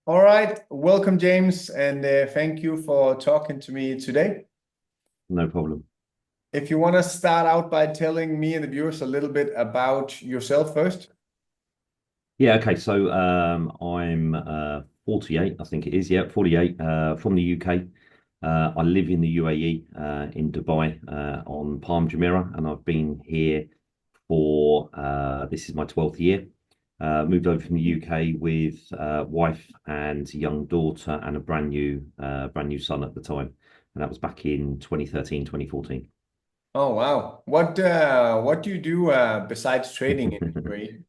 All right, welcome, James, and thank you for talking to me today. No problem. If you want to start out by telling me and the viewers a little bit about yourself first. Yeah, okay. So I'm 48, I think it is. Yeah, 48, from the UK. I live in the UAE, in Dubai, on Palm Jumeirah, and I've been here for this is my 12th year. Moved over from the UK with wife and young daughter and a brand new son at the time. And that was back in 2013, 2014. Oh, wow. What do you do besides trading in UAE?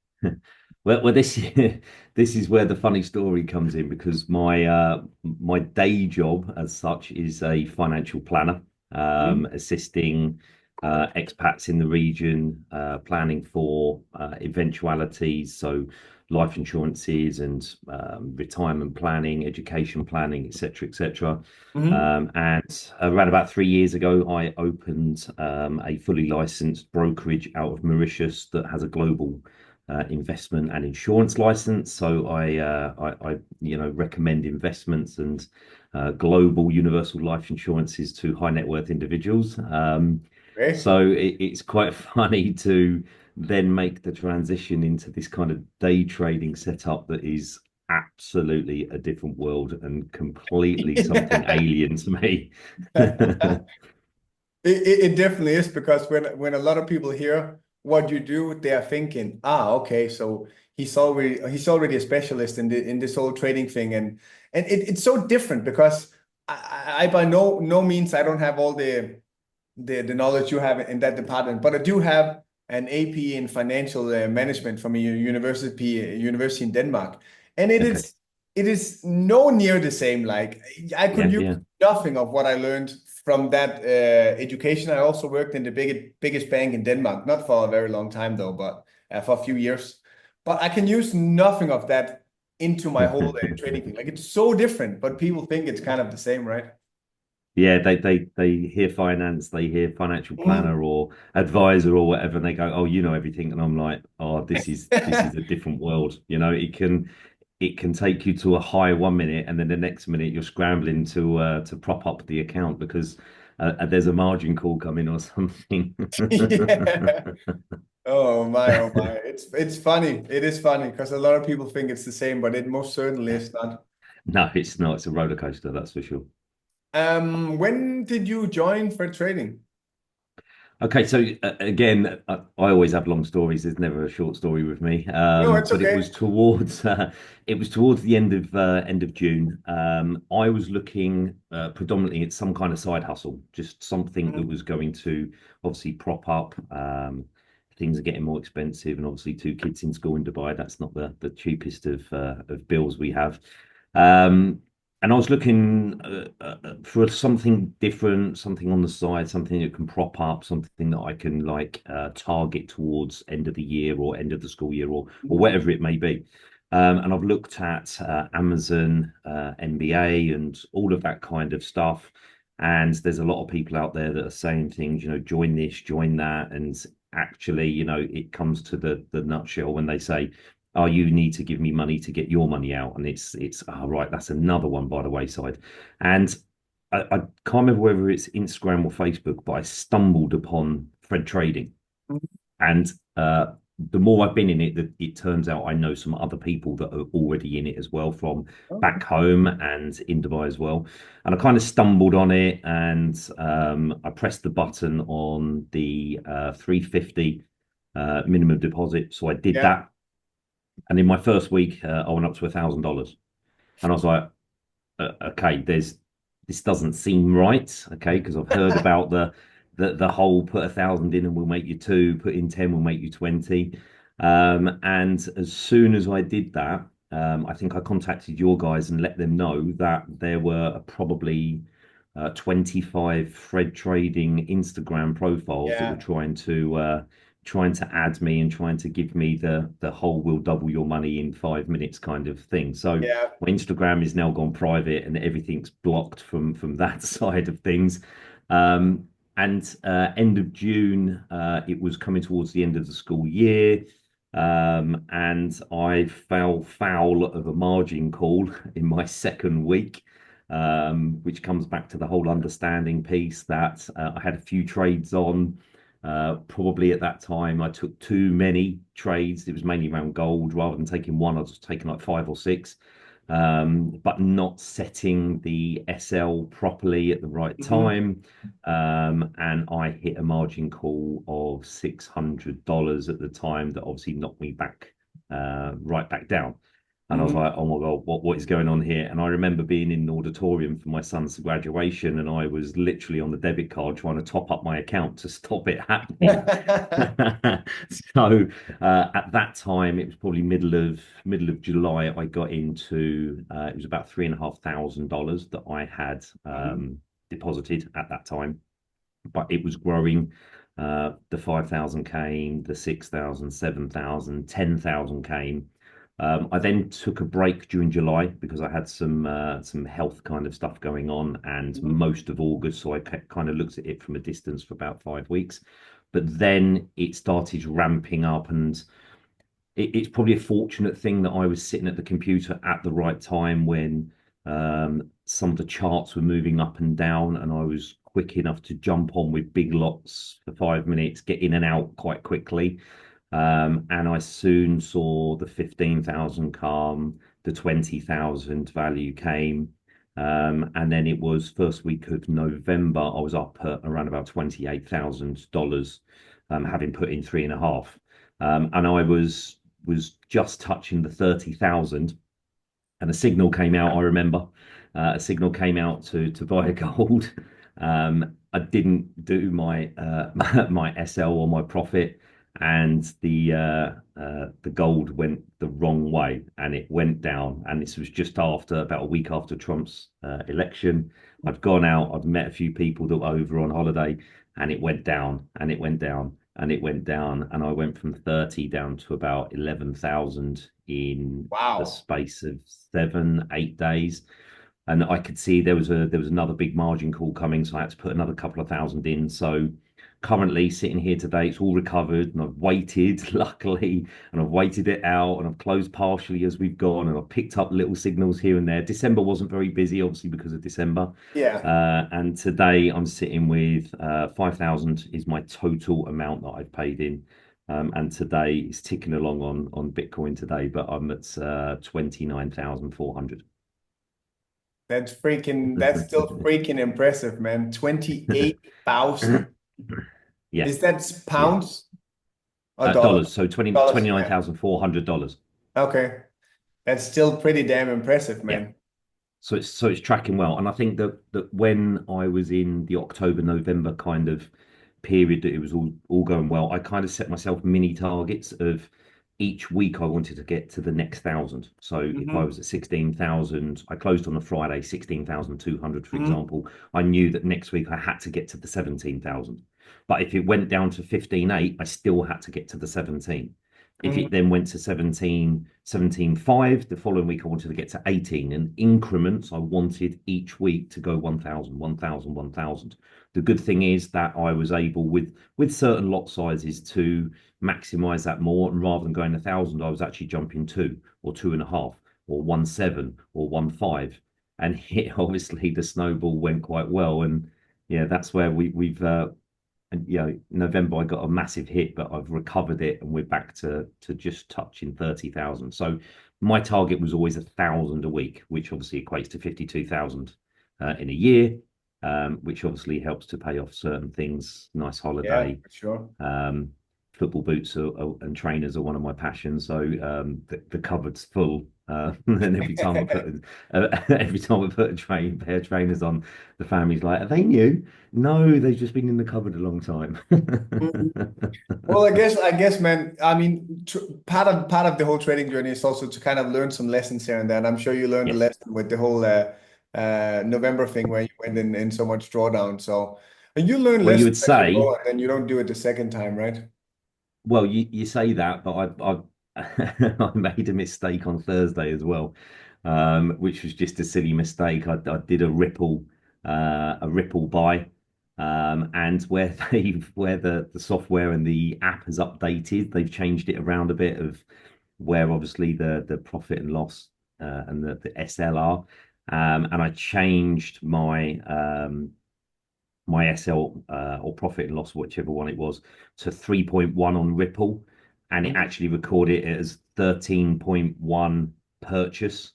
Well, this is where the funny story comes in because my day job as such is a financial planner, Mhm. assisting expats in the region, planning for eventualities, so life insurances and retirement planning, education planning, etc., etc. Mhm. And around about 3 years ago, I opened a fully licensed brokerage out of Mauritius that has a global investment and insurance license. So I recommend investments and global universal life insurances to high net worth individuals. Okay. So it's quite funny to then make the transition into this kind of day trading setup that is absolutely a different world and completely something Yeah. alien to me. It definitely is because when a lot of people hear what you do, they are thinking, okay, so he's already a specialist in this whole trading thing, and it's so different because I by no means I don't have all the knowledge you have in that department, but I do have an AP in financial management from a university in Denmark, and it Okay. is it is no near the same. Like I could Yeah, use yeah. nothing of what I learned from that education. I also worked in the biggest bank in Denmark, not for a very long time though, but for a few years. But I can use nothing of that into my whole trading thing. Like it's so different, but people think it's kind of the same, right? Yeah, they hear finance, they hear financial Mm. planner or advisor or whatever, and they go, "Oh, you know everything." And I'm like, "Oh, this is a different world." It can take you to a high 1 minute, and then the next minute you're scrambling to prop up the account because there's a margin call coming or something. Yeah. Oh my. It's funny. It is funny because a lot of people think it's the same, but it most certainly is not. No, it's not. It's a roller coaster, that's for sure. When did you join for trading? Okay, so again, I always have long stories. There's never a short story with me. No, it's But okay. it was towards the end of June. I was looking predominantly at some kind of side hustle, just something that Mhm. was going to obviously prop up. Things are getting more expensive, and obviously two kids in school in Dubai. That's not the cheapest of bills we have. Um, and I was looking for something different, something on the side, something that can prop up, something that I can like target towards end of the year or end of the school year or whatever it may be. And I've looked at Amazon, MBA, and all of that kind of stuff. And there's a lot of people out there that are saying things, join this, join that, and actually, it comes to the nutshell when they say oh, you need to give me money to get your money out. And it's right, that's another one by the wayside. And I can't remember whether it's Instagram or Facebook, but I stumbled upon Fred Trading. And the more I've been in it, it turns out I know some other people that are already in it as well from back home and in Dubai as well. And I kind of stumbled on it and I pressed the button on the 350 minimum deposit. So I did Yeah. that and in my first week, I went up to $1,000, and I was like, okay, this doesn't seem right, okay, because I've heard about the whole put 1,000 in and we'll make you two, put in 10, we'll make you 20. And as soon as I did that, I think I contacted your guys and let them know that there were probably 25 Fred Trading Instagram profiles that were Yeah. trying to add me and trying to give me the whole "we'll double your money in 5 minutes" kind of thing. So Yeah. my Instagram is now gone private and everything's blocked from that side of things. Um, and end of June, it was coming towards the end of the school year. And I fell foul of a margin call in my second week, which comes back to the whole understanding piece that I had a few trades on. Probably at that time, I took too many trades. It was mainly around gold rather than taking one. I was taking like five or six, but not setting the SL properly at the right Mhm. time. And I hit a margin call of $600 at the time that obviously knocked me back, right back down. And I was Mhm. like, oh my God, what is going on here? And I remember being in the auditorium for my son's graduation, and I was literally on the debit card trying to top up my account to stop it happening. So at that time, it was probably middle of July. I got into it was about $3,500 that I had Mhm. deposited at that time, but it was growing. The 5,000 came, the 6,000, 7,000, 10,000 came. I then took a break during July because I had some health kind of stuff going on, and Mhm. most of August, so I kind of looked at it from a distance for about 5 weeks. But then it started ramping up, and it's probably a fortunate thing that I was sitting at the computer at the right time when some of the charts were moving up and down, and I was quick enough to jump on with big lots for 5 minutes, get in and out quite quickly. And I soon saw the 15,000 calm, the 20,000 value came. And then it was first week of November, I was up at around about $28,000, having put in three and a half. And I was just touching the 30,000, and a signal came out. I remember a signal came out to buy a gold. I didn't do my my SL or my profit, and the gold went the wrong way, and it went down. And this was just after about a week after Trump's election. I'd gone out, I'd met a few people that were over on holiday, and it went down, and it went down, and it went down, and I went from 30 down to about 11,000 in the Wow. space of 7, 8 days. And I could see there was another big margin call coming, so I had to put another couple of thousand in. So currently sitting here today, it's all recovered, and I've waited, luckily, and I've waited it out, and I've closed partially as we've gone, and I've picked up little signals here and there. December wasn't very busy, obviously, because of December. Yeah. And today I'm sitting with 5,000 is my total amount that I've paid in. And today it's ticking along on Bitcoin today, but I'm at 29,400. That's still freaking impressive, man. 28,000. Yeah, Is that yeah. pounds or Dollars. dollars? So 20 Dollars, twenty nine yeah. thousand four hundred dollars. Okay. That's still pretty damn impressive, Yeah. man. So it's tracking well. And I think that when I was in the October, November kind of period that it was all going well, I kind of set myself mini targets of each week I wanted to get to the next thousand. So if I Hmm. was at 16,000, I closed on a Friday, 16,200, for Hmm. example. I knew that next week I had to get to the 17,000. But if it went down to 15,800, I still had to get to the 17. If Hmm. it then went to 17,500, the following week I wanted to get to 18. In increments, I wanted each week to go 1,000, 1,000, 1,000. The good thing is that I was able with certain lot sizes to maximize that more. And rather than going 1,000, I was actually jumping two or two and a half or 1,7 or 1,5. And it, obviously the snowball went quite well. And yeah, that's where we've and November I got a massive hit, but I've recovered it, and we're back to just touching 30,000. So my target was always 1,000 a week, which obviously equates to 52,000 in a year, which obviously helps to pay off certain things. Nice Yeah, holiday, for sure. um, football boots and trainers are one of my passions. So the cupboard's full. And every time I put a pair of trainers on, the family's like, "Are they new?" No, they've just been in the cupboard a long time. Mhm. Well, I guess, man. I mean, tr part of the whole trading journey is also to kind of learn some lessons here and there. And I'm sure you learned a Yes. lesson with the whole November thing where you went in so much drawdown. So, and you learn Well, you lessons would as you say, go, and then you don't do it the second time, right? well, you say that, but I made a mistake on Thursday as well, which was just a silly mistake. I did a Ripple buy. And where where the software and the app has updated, they've changed it around a bit of where obviously the profit and loss and the SLR. And I changed my SL or profit and loss, whichever one it was, to 3.1 on Ripple, and it Mhm. actually recorded it as 13.1 purchase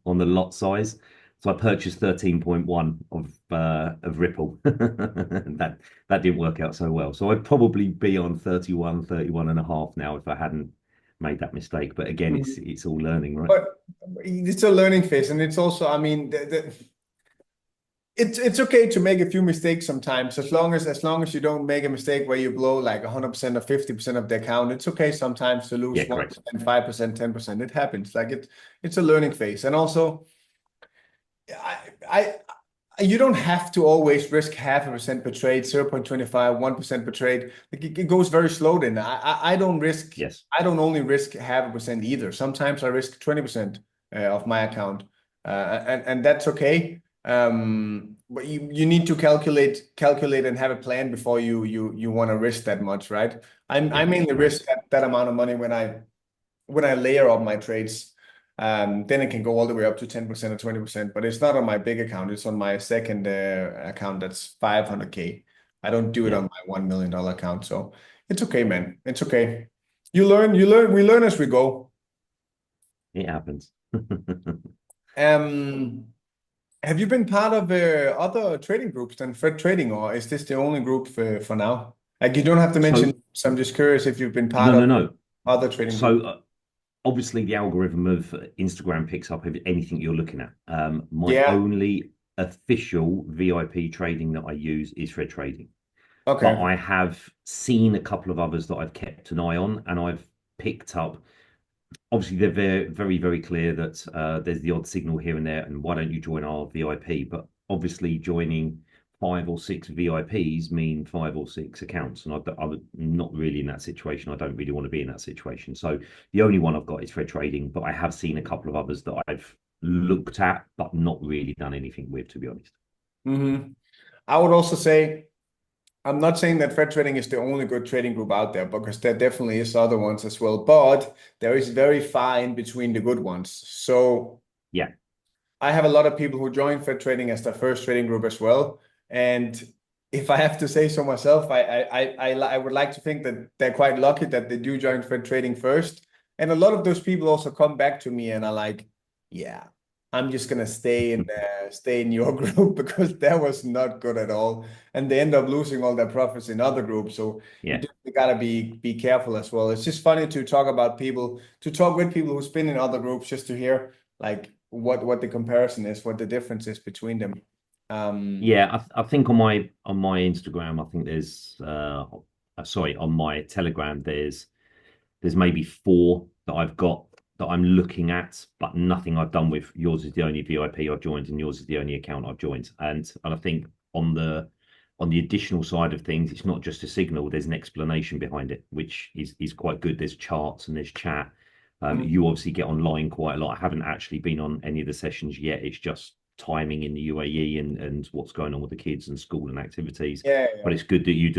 on the lot size. So I purchased 13.1 of Ripple. That didn't work out so well. So I'd probably be on 31 and a half now if I hadn't made that mistake. But again, Mhm. it's all learning, right? But it's a learning phase, and it's also, I mean, it's okay to make a few mistakes sometimes, as long as you don't make a mistake where you blow like 100% or 50% of the account. It's okay sometimes to Yeah, lose correct. 1%, 5%, 10%. It happens. Like it's a learning phase. And also, I you don't have to always risk 0.5% per trade, 0.25, 1% per trade. Like it goes very slow then. I don't risk, Yes. I don't only risk 0.5% either. Sometimes I risk 20% of my account. And that's okay. But you need to calculate and have a plan before you want to risk that much, right? I Yeah, mainly risk correct. that amount of money when I layer up my trades. Then it can go all the way up to 10% or 20%, but it's not on my big account. It's on my second account that's 500K. I don't do it Yeah, on my $1 million account. So it's okay, man. It's okay. We learn as we go. it happens. Um, have you been part of other trading groups than Fred Trading, or is this the only group for now? Like you don't have to mention, So so I'm just curious if you've been part no, of no, no. other trading groups. So obviously the algorithm of Instagram picks up anything you're looking at. My Yeah. only official VIP trading that I use is Fred Trading, but Okay. I have seen a couple of others that I've kept an eye on, and I've picked up. Obviously, they're very clear that there's the odd signal here and there, and why don't you join our VIP? But obviously, joining 5 or 6 VIPs mean 5 or 6 accounts, and I'm not really in that situation. I don't really want to be in that situation. So the only one I've got is Fred Trading, but I have seen a couple of others that I've looked at, but not really done anything with, to be honest. Hmm. I would also say, I'm not saying that Fred Trading is the only good trading group out there because there definitely is other ones as well, but there is very far in between the good ones. So Yeah, I have a lot of people who join Fed Trading as their first trading group as well. And if I have to say so myself, I would like to think that they're quite lucky that they do join Fed Trading first. And a lot of those people also come back to me and are like, "Yeah, I'm just gonna stay in your group because that was not good at all." And they end up losing all their profits in other groups. So you yeah. definitely gotta be careful as well. It's just funny to talk about people, to talk with people who's been in other groups just to hear like what the comparison is, what the difference is between them. Um, Yeah, I think on my Instagram, I think there's sorry, on my Telegram, there's maybe 4 that I've got that I'm looking at, but nothing I've done with. Yours is the only VIP I've joined, and yours is the only account I've joined. And I think on the additional side of things, it's not just a signal. There's an explanation behind it, which is quite good. There's charts and there's chat. You mm, obviously get online quite a lot. I haven't actually been on any of the sessions yet. It's just timing in the UAE and what's going on with the kids and school and activities. yeah, But yeah. it's good that you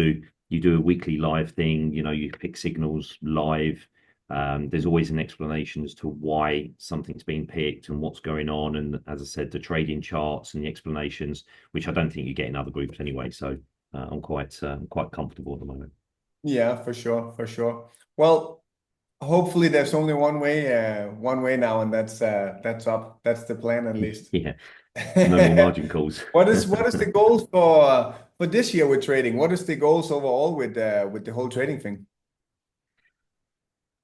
do a weekly live thing. You pick signals live. There's always an explanation as to why something's been picked and what's going on. And as I said, the trading charts and the explanations, which I don't think you get in other groups anyway. So I'm quite comfortable at the moment. Yeah, for sure, for sure. Well, hopefully there's only one way now, and that's up. That's the plan at least. Yeah, no more margin calls. What is the goals for this year with trading? What is the goals overall with the whole trading thing?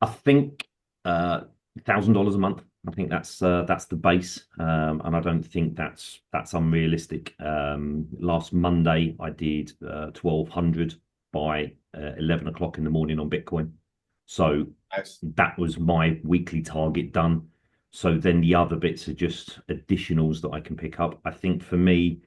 I think $1,000 a month. I think that's the base, and I don't think that's unrealistic. Last Monday I did 1,200 by 11 o'clock in the morning on Bitcoin, so Nice. that was my weekly target done. So then the other bits are just additionals that I can pick up. I think for me,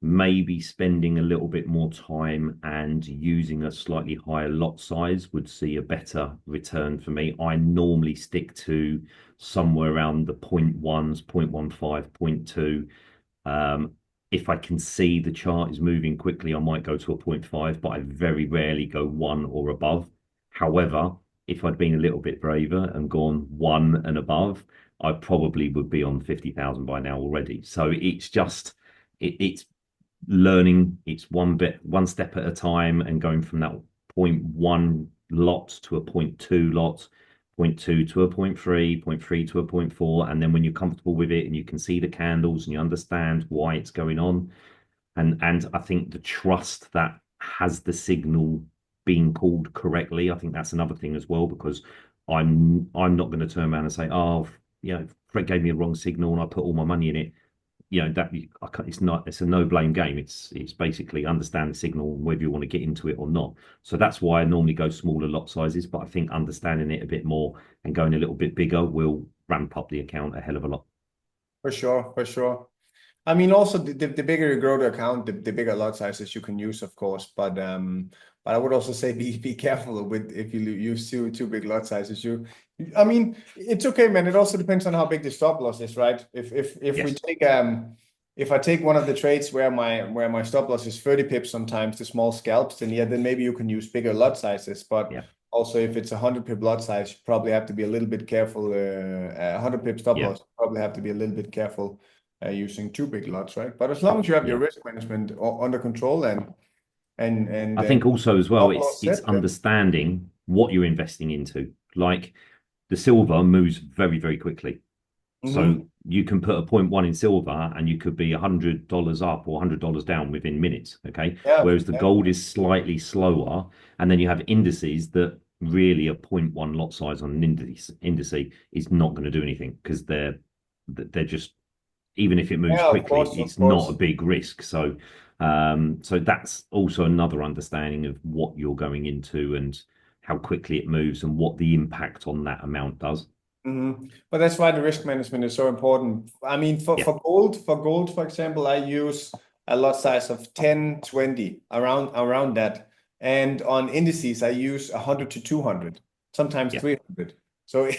maybe spending a little bit more time and using a slightly higher lot size would see a better return for me. I normally stick to somewhere around the point ones, 0.15, point 0.2. if I can see the chart is moving quickly, I might go to a 0.5, but I very rarely go one or above. However, if I'd been a little bit braver and gone one and above, I probably would be on 50,000 by now already. So it's just it's learning. It's one step at a time, and going from that 0.1 lot to a 0.2 lot, 0.2 to a 0.3, 0.3 to a 0.4. And then when you're comfortable with it and you can see the candles and you understand why it's going on, and I think the trust that has the signal being called correctly, I think that's another thing as well, because I'm not going to turn around and say, oh, Fred gave me a wrong signal and I put all my money in it. That I can't, it's a no blame game. It's basically understand the signal, whether you want to get into it or not. So that's why I normally go smaller lot sizes, but I think understanding it a bit more and going a little bit bigger will ramp up the account a hell of a lot. For sure, for sure. I mean, also the bigger you grow the account, the bigger lot sizes you can use, of course. But I would also say be careful with if you use too big lot sizes. I mean, it's okay, man. It also depends on how big the stop loss is, right? If we Yes. take if I take one of the trades where my stop loss is 30 pips, sometimes the small scalps, then yeah, then maybe you can use bigger lot sizes. But Yeah. also, if it's a 100 pip lot size, you probably have to be a little bit careful. 100 pip stop Yeah. loss, you probably have to be a little bit careful using too big lots, right? But as long as you have your Yeah. risk management under control I think also as well, stop it's loss it's set, then understanding what you're investing into. Like the silver moves very, very quickly. hmm So you can put a 0.1 in silver and you could be $100 up or $100 down within minutes. Okay. yeah, Whereas the yeah, gold is slightly slower. And then you have indices that really a 0.1 lot size on an index is not going to do anything because they're just, even if it moves yeah, of quickly, course, of it's not a course. big risk. So that's also another understanding of what you're going into and how quickly it moves and what the impact on that amount does. But that's why the risk management is so important. I mean, Yeah. for gold, for example, I use a lot size of 10, 20, around that. And on indices, I use 100 to 200, sometimes Yeah. 300. So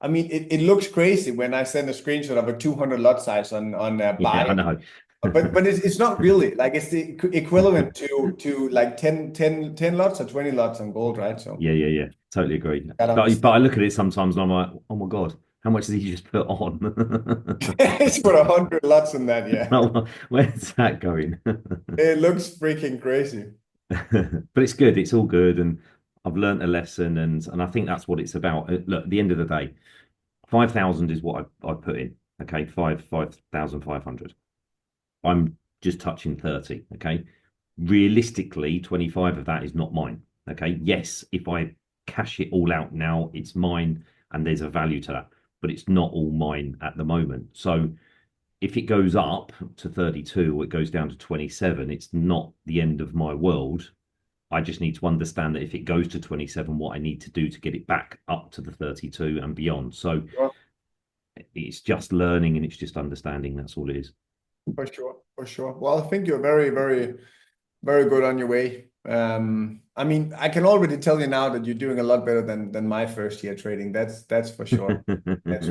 I mean, it looks crazy when I send a screenshot of a 200 lot size on Yeah, I buy. know. But it's not really like it's the equivalent to like 10 lots or 20 lots on gold, right? So Yeah, yeah, yeah. Totally agree. gotta But understand. I look at it sometimes and I'm like, oh my God, how much did he just put on? It's put 100 lots on that, yeah. Where's that going? It looks freaking crazy. But it's good. It's all good. And I've learned a lesson and I think that's what it's about. Look, at the end of the day, 5,000 is what I put in. Okay. 5,500. I'm just touching 30. Okay. Realistically, 25 of that is not mine. Okay. Yes, if I cash it all out now, it's mine and there's a value to that, but it's not all mine at the moment. So if it goes up to 32 or it goes down to 27, it's not the end of my world. I just need to understand that if it goes to 27, what I need to do to get it back up to the 32 and beyond. So Sure, it's just learning and it's just understanding. That's all it is. for sure, for sure. Well, I think you're very, very, very good on your way. I mean, I can already tell you now that you're doing a lot better than my first year trading. That's for sure. Trading As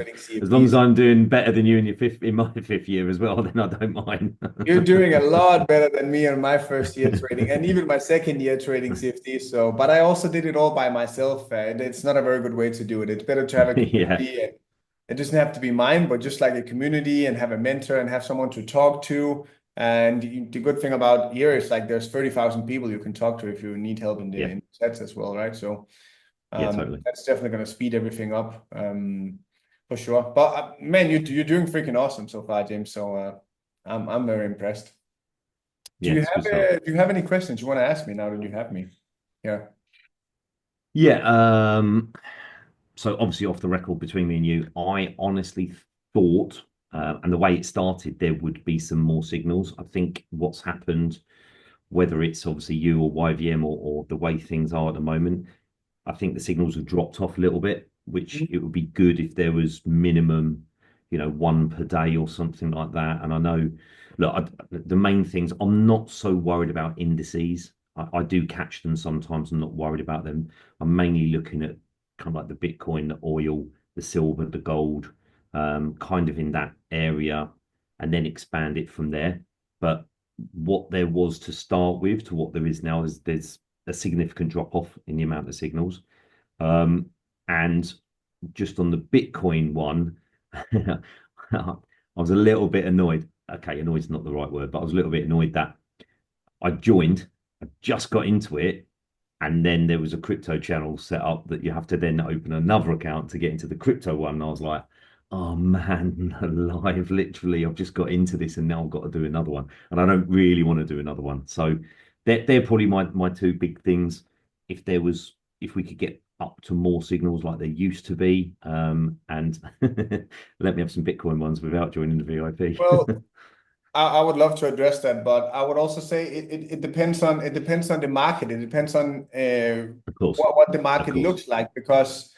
long as CFDs. I'm doing better than you in my fifth year as well, then I don't mind. You're doing a lot better than me on my first year trading, and even my second year trading CFDs. So, but I also did it all by myself, and it's not a very good way to do it. It's better to have a Yeah, community, and it doesn't have to be mine, but just like a community, and have a mentor and have someone to talk to. And the good thing about here is like there's 30,000 people you can talk to if you need help in yeah, the sets as well, right? So yeah, totally. that's definitely going to speed everything up, for sure. But man, you're doing freaking awesome so far, James. So I'm very impressed. Yeah, it's good stuff. Do you have any questions you want to ask me now that you have me? Yeah. Yeah, so obviously off the record between me and you, I honestly thought, and the way it started, there would be some more signals. I think what's happened, whether it's obviously you or YVM or the way things are at the moment, I think the signals have dropped off a little bit, which it would be good if there was minimum, one per day or something like that. And I know, look, the main things, I'm not so worried about indices. I do catch them sometimes. I'm not worried about them. I'm mainly looking at kind of like the Bitcoin, the oil, the silver, the gold, kind of in that area, and then expand it from there. but what there was to start with to what there is now is there's a significant drop off in the amount of signals. And just on the Bitcoin one, I was a little bit annoyed. Okay, annoyed is not the right word, but I was a little bit annoyed that I joined, I just got into it, and then there was a crypto channel set up that you have to then open another account to get into the crypto one. And I was like, oh man, alive, literally, I've just got into this and now I've got to do another one. And I don't really want to do another one. So they're probably my two big things. If we could get up to more signals like there used to be, and let me have some Bitcoin ones without joining the VIP. Well, I would love to address that, but I would also say it depends on the market. It depends on Of course, what the of market course. looks like, because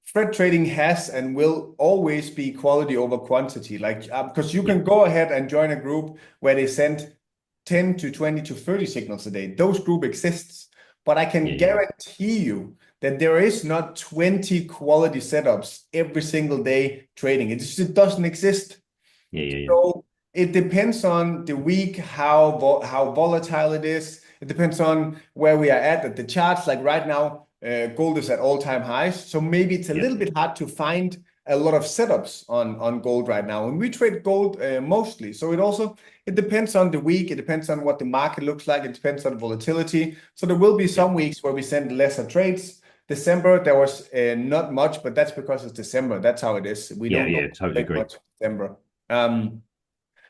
spread trading has and will always be quality over quantity. Like because you Yeah, can go ahead and join a group where they send 10 to 20 to 30 signals a day. Those group exists, but I yeah, can yeah, guarantee you that there is not 20 quality setups every single day trading. It doesn't exist. yeah, yeah, yeah, So it depends on the week, how volatile it is. It depends on where we are at the charts. Like right now, gold is at all-time highs. So maybe it's a yeah, little bit hard to find a lot of setups on gold right now. And we trade gold mostly. So it depends on the week. It depends on what the market looks like. It depends on volatility. So there will be yeah, some weeks where we send lesser trades. December, there was not much, but that's because it's December. That's how it is. We yeah, don't yeah. Totally trade agree. much in December. Um,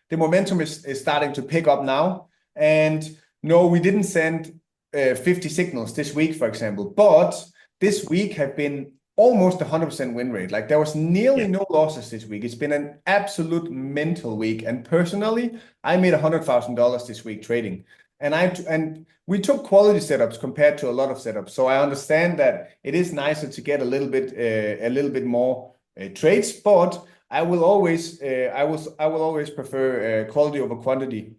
the momentum is starting to pick up now. And no, we didn't send 50 signals this week, for example, but this week have been almost 100% win rate. Like there was nearly Yeah, no losses this week. It's been an absolute mental week. And personally, I made $100,000 this week trading. And we took quality setups compared to a lot of setups. So I understand that it is nicer to get a little bit more trades, but I will always prefer quality over quantity.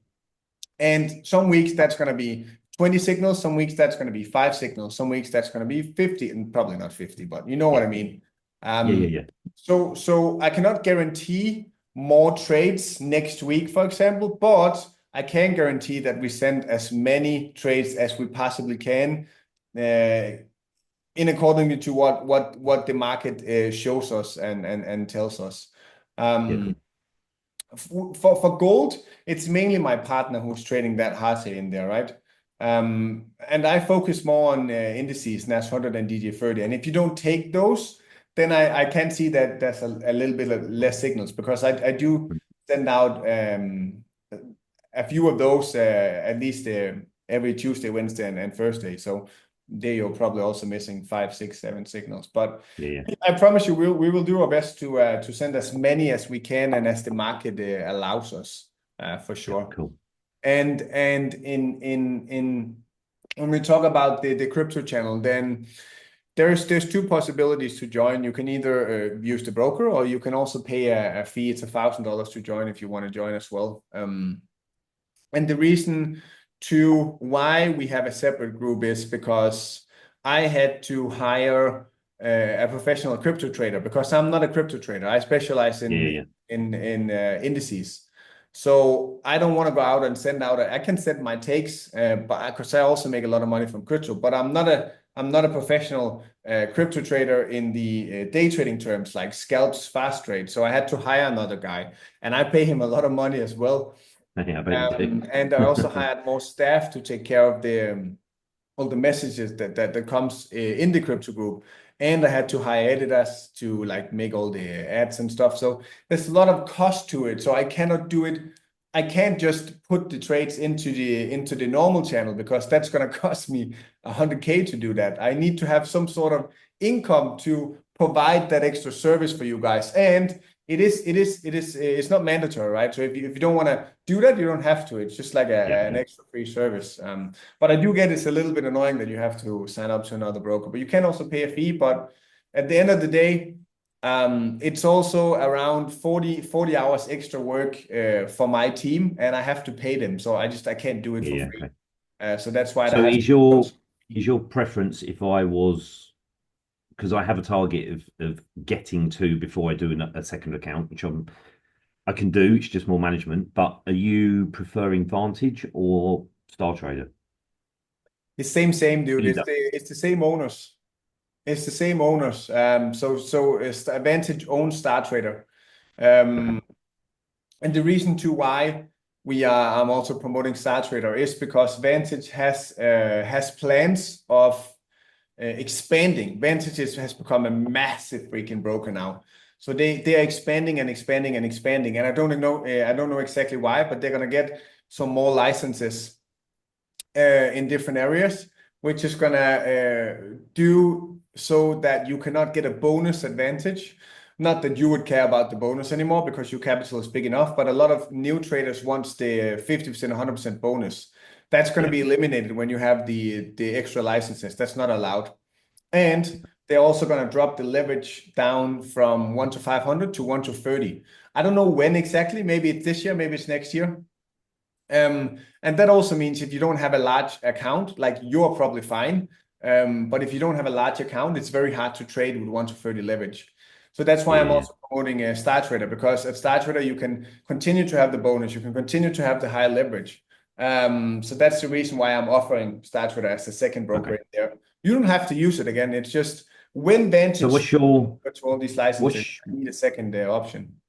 And some weeks that's going to be 20 signals, some weeks that's going to be 5 signals, some weeks that's going to be 50, and probably not 50, but you know what yeah, I mean. yeah, yeah, Um, yeah. so I cannot guarantee more trades next week, for example, but I can guarantee that we send as many trades as we possibly can, in according to what the market shows us and tells us. Yeah, cool. Um, for gold, it's mainly my partner who's trading that hard in there, right? And I focus more on indices, NAS 100 and DJ30. And if you don't take those, then I can see that there's a little bit of less signals, because I do send out a few of those at least every Tuesday, Wednesday, and Thursday. So there you're probably also missing 5, 6, 7 signals. But Yeah, yeah, I promise you, we will do our best to send as many as we can and as the market allows us, for yeah, sure. cool. And in when we talk about the crypto channel, then there's two possibilities to join. You can either use the broker, or you can also pay a fee. It's $1,000 to join if you want to join as well. And the reason to why we have a separate group is because I had to hire a professional crypto trader, because I'm not a crypto trader. I specialize Yeah, yeah, in yeah, indices. So I don't want to go out and send out. I can set my takes, but because I also make a lot of money from crypto. But I'm not a professional crypto trader in the day trading terms, like scalps, fast trade. So I had to hire another guy, and I pay him a lot of money as well. yeah. I bet you do. And I also hired more staff to take care of the all the messages that comes in the crypto group. And I had to hire editors to like make all the ads and stuff. So there's a lot of cost to it. So I cannot do it. I can't just put the trades into the normal channel, because that's going to cost me 100K to do that. I need to have some sort of income to provide that extra service for you guys. And it's not mandatory, right? So if you don't want to do that, you don't have to. It's just like Yeah, an yeah, extra free service. But I do get it's a little bit annoying that you have to sign up to another broker. But you can also pay a fee. But at the end of the day, it's also around 40 hours extra work for my team, and I have to pay them. So I can't do it yeah, for yeah. free. Okay. So that's why there So has is your preference if I was because I have a target of getting to before I do a second account, which I'm I can do. It's just more management. But are you preferring Vantage or Star Trader? It's same, dude. Either. It's the same owners. It's the same owners. So it's Advantage owns Star Trader. Okay. And the reason to why I'm also promoting Star Trader is because Vantage has plans of expanding. Vantage has become a massive freaking broker now. So they are expanding and expanding and expanding. And I don't know exactly why, but they're gonna get some more licenses in different areas, which is gonna do so that you cannot get a bonus advantage. Not that you would care about the bonus anymore because your capital is big enough, but a lot of new traders wants the 50%, 100% bonus. That's going to Yeah. be eliminated when you have the extra licenses. That's not allowed. And they're also going to drop the leverage down from 1 to 500 to 1 to 30. I don't know when exactly. Maybe it's this year, maybe it's next year. And that also means if you don't have a large account, like you're probably fine. But if you don't have a large account, it's very hard to trade with 1 to 30 leverage. So that's why I'm Yeah. also promoting a Star Trader, because at Star Trader you can continue to have the bonus, you can continue to have the high leverage. So that's the reason why I'm offering Star Trader as the second broker Okay. in there. You don't have to use it again. It's just when So Vantage what's your to all these licenses, what's I need a second option.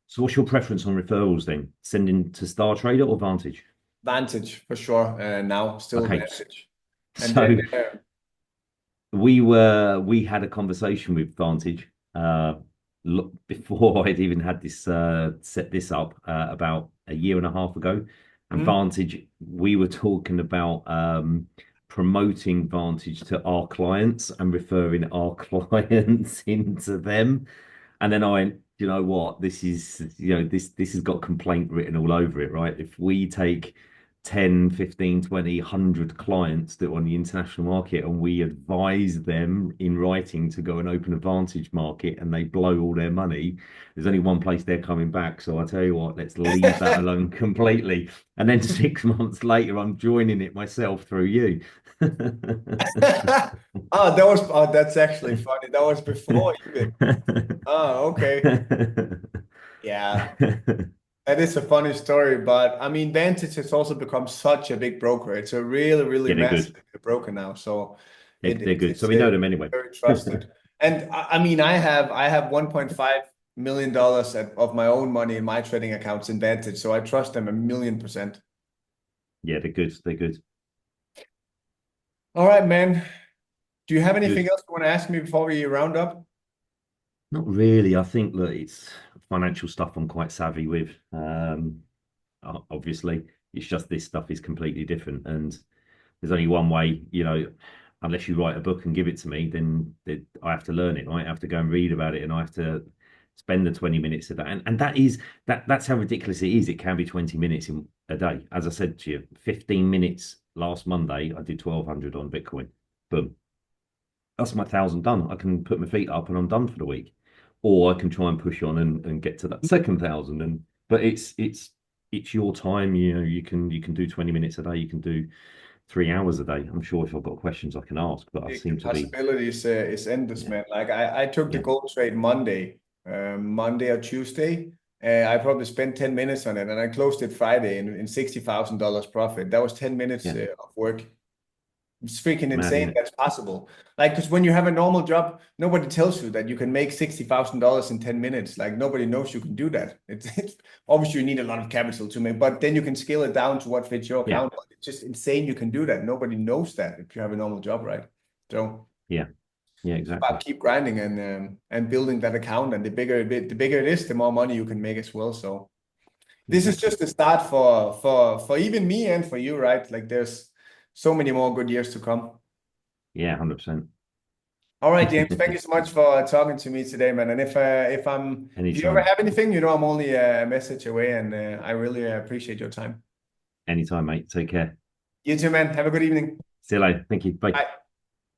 so what's your preference on referrals then? Sending to Star Trader or Vantage? Vantage for sure. Now still Okay. Vantage. And then So we had a conversation with Vantage before I'd even had this set this up about a year and a half ago. And hmm, Vantage, we were talking about promoting Vantage to our clients and referring our clients into them. And then I went, you know what? This is, this has got complaint written all over it, right? If we take 10, 15, 20, 100 clients that are on the international market and we advise them in writing to go and open a Vantage market and they blow all their money, there's only one place they're coming back. So I tell you what, let's leave that alone completely. And then 6 months later, I'm joining it myself through you. that's actually funny. That was before even. Oh, okay. Yeah, that is a funny story, but I mean, Vantage has also become such a big broker. It's a really, really Yeah, they're massive good. broker now. So They're good. So it's we know them anyway. very trusted. And I mean, I have $1.5 million of my own money in my trading accounts in Vantage, so I trust them 1,000,000%. Yeah, they're good. They're good. All right, man. Do you have anything Good. else you want to ask me before we round up? Not really. I think that it's financial stuff I'm quite savvy with. Obviously, it's just this stuff is completely different, and there's only one way. Unless you write a book and give it to me, then I have to learn it. I have to go and read about it, and I have to spend the 20 minutes of that. And that's how ridiculous it is. It can be 20 minutes in a day. As I said to you, 15 minutes last Monday, I did 1,200 on Bitcoin. Boom. That's my 1,000 done. I can put my feet up and I'm done for the week. Or I can try and push on and get to that second 1,000. But it's your time. You can do 20 minutes a day. You can do 3 hours a day. I'm sure if I've got questions I can ask, but I The seem to be, possibilities is endless, yeah, man. Like I took the yeah, gold trade Monday or Tuesday. I probably spent 10 minutes on it and I closed it Friday in $60,000 profit. That was 10 minutes yeah. of work. It's freaking Mad, insane isn't it? that's possible. Like, because when you have a normal job, nobody tells you that you can make $60,000 in 10 minutes. Like, nobody knows you can do that. It's obviously you need a lot of capital to make, but then you can scale it down to what fits your Yeah, account. It's just insane you can do that. Nobody knows that if you have a normal job, right? So yeah, yeah, it's exactly. about keep grinding and building that account. And the bigger it is, the more money you can make as well. So this is Exactly. just the start for even me and for you, right? Like there's so many more good years to come. Yeah, 100%. All right, James, thank you so much for talking to me today, man. And if you ever Anytime. have anything, I'm only a message away, and I really appreciate your time. Anytime, mate. Take care. You too, man. Have a good evening. See you later. Thank you. Bye. Bye.